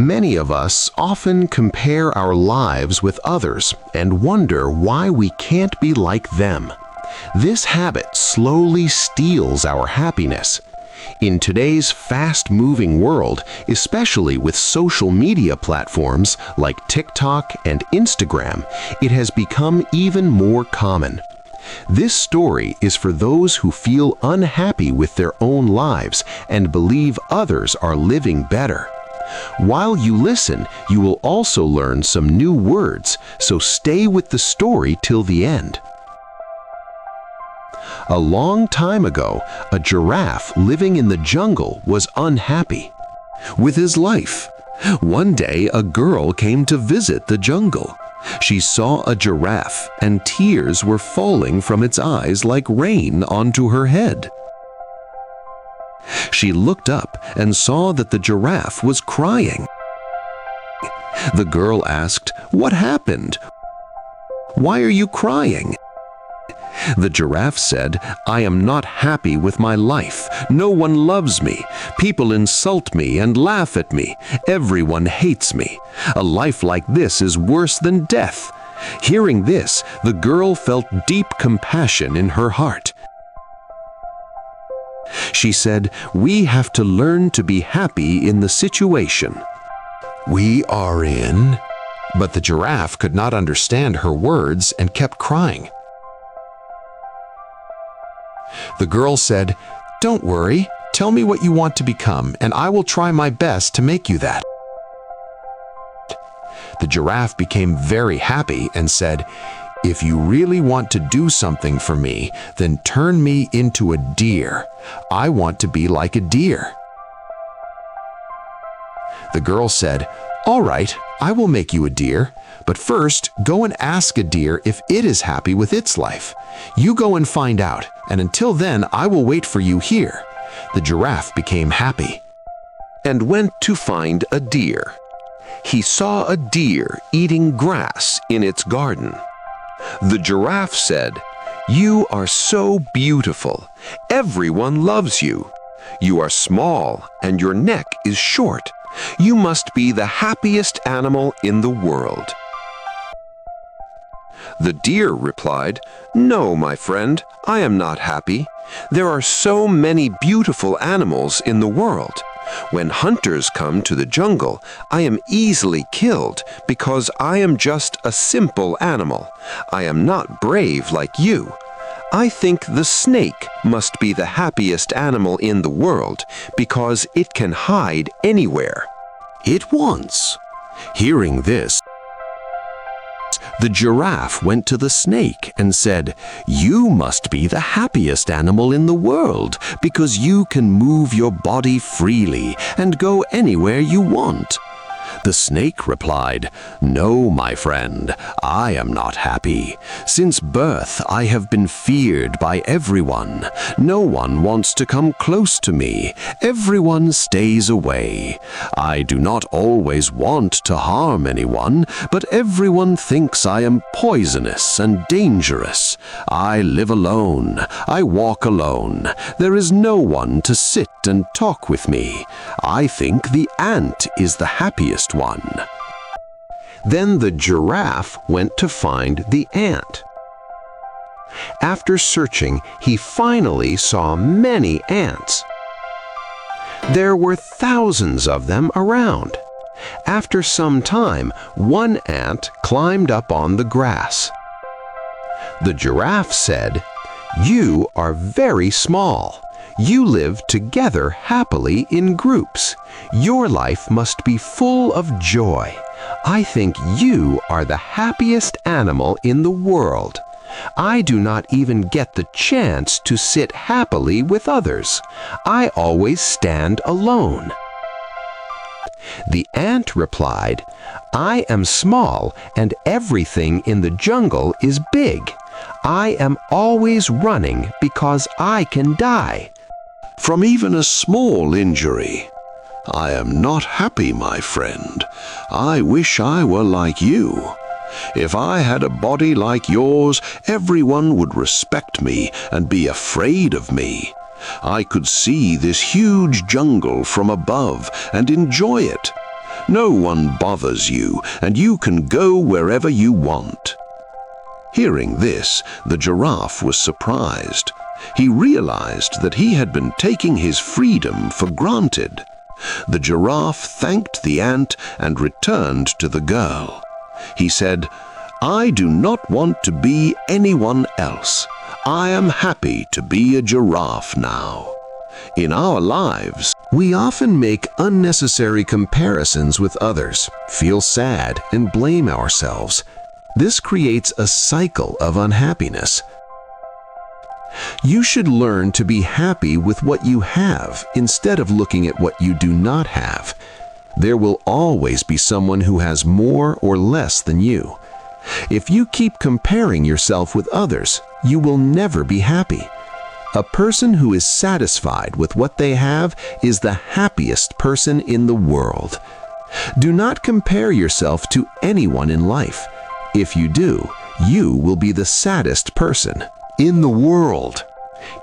Many of us often compare our lives with others and wonder why we can't be like them. This habit slowly steals our happiness. In today's fast-moving world, especially with social media platforms like TikTok and Instagram, it has become even more common. This story is for those who feel unhappy with their own lives and believe others are living better. While you listen, you will also learn some new words, so stay with the story till the end. A long time ago, a giraffe living in the jungle was unhappy with his life. One day, a girl came to visit the jungle. She saw a giraffe, and tears were falling from its eyes like rain onto her head. She looked up and saw that the giraffe was crying. The girl asked, "What happened? Why are you crying?" The giraffe said, "I am not happy with my life. No one loves me. People insult me and laugh at me. Everyone hates me. A life like this is worse than death." Hearing this, the girl felt deep compassion in her heart. She said, "We have to learn to be happy in the situation we are in." But the giraffe could not understand her words and kept crying. The girl said, "Don't worry. Tell me what you want to become, and I will try my best to make you that." The giraffe became very happy and said, "If you really want to do something for me, then turn me into a deer. I want to be like a deer." The girl said, "All right, I will make you a deer. But first, go and ask a deer if it is happy with its life. You go and find out, and until then I will wait for you here." The giraffe became happy and went to find a deer. He saw a deer eating grass in its garden. The giraffe said, "You are so beautiful. Everyone loves you. You are small and your neck is short. You must be the happiest animal in the world." The deer replied, "No, my friend, I am not happy. There are so many beautiful animals in the world. When hunters come to the jungle, I am easily killed because I am just a simple animal. I am not brave like you. I think the snake must be the happiest animal in the world because it can hide anywhere it wants." Hearing this, the giraffe went to the snake and said, "You must be the happiest animal in the world because you can move your body freely and go anywhere you want." The snake replied, "No, my friend, I am not happy. Since birth, I have been feared by everyone. No one wants to come close to me. Everyone stays away. I do not always want to harm anyone, but everyone thinks I am poisonous and dangerous. I live alone. I walk alone. There is no one to sit and talk with me. I think the ant is the happiest one." Then the giraffe went to find the ant. After searching, he finally saw many ants. There were thousands of them around. After some time, one ant climbed up on the grass. The giraffe said, "You are very small. You live together happily in groups. Your life must be full of joy. I think you are the happiest animal in the world. I do not even get the chance to sit happily with others. I always stand alone." The ant replied, "I am small and everything in the jungle is big. I am always running because I can die from even a small injury. I am not happy, my friend. I wish I were like you. If I had a body like yours, everyone would respect me and be afraid of me. I could see this huge jungle from above and enjoy it. No one bothers you, and you can go wherever you want." Hearing this, the giraffe was surprised. He realized that he had been taking his freedom for granted. The giraffe thanked the ant and returned to the girl. He said, "I do not want to be anyone else. I am happy to be a giraffe now." In our lives, we often make unnecessary comparisons with others, feel sad, and blame ourselves. This creates a cycle of unhappiness. You should learn to be happy with what you have instead of looking at what you do not have. There will always be someone who has more or less than you. If you keep comparing yourself with others, you will never be happy. A person who is satisfied with what they have is the happiest person in the world. Do not compare yourself to anyone in life. If you do, you will be the saddest person in the world.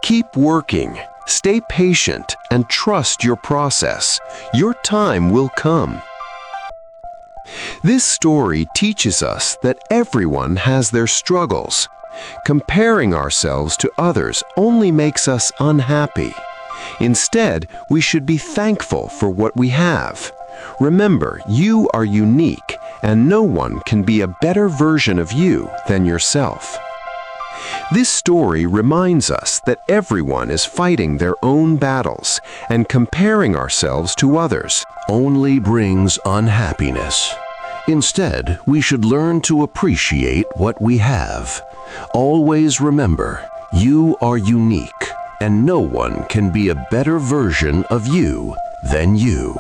Keep working, stay patient, and trust your process. Your time will come. This story teaches us that everyone has their struggles. Comparing ourselves to others only makes us unhappy. Instead, we should be thankful for what we have. Remember, you are unique, and no one can be a better version of you than yourself. This story reminds us that everyone is fighting their own battles, and comparing ourselves to others only brings unhappiness. Instead, we should learn to appreciate what we have. Always remember, you are unique, and no one can be a better version of you than you.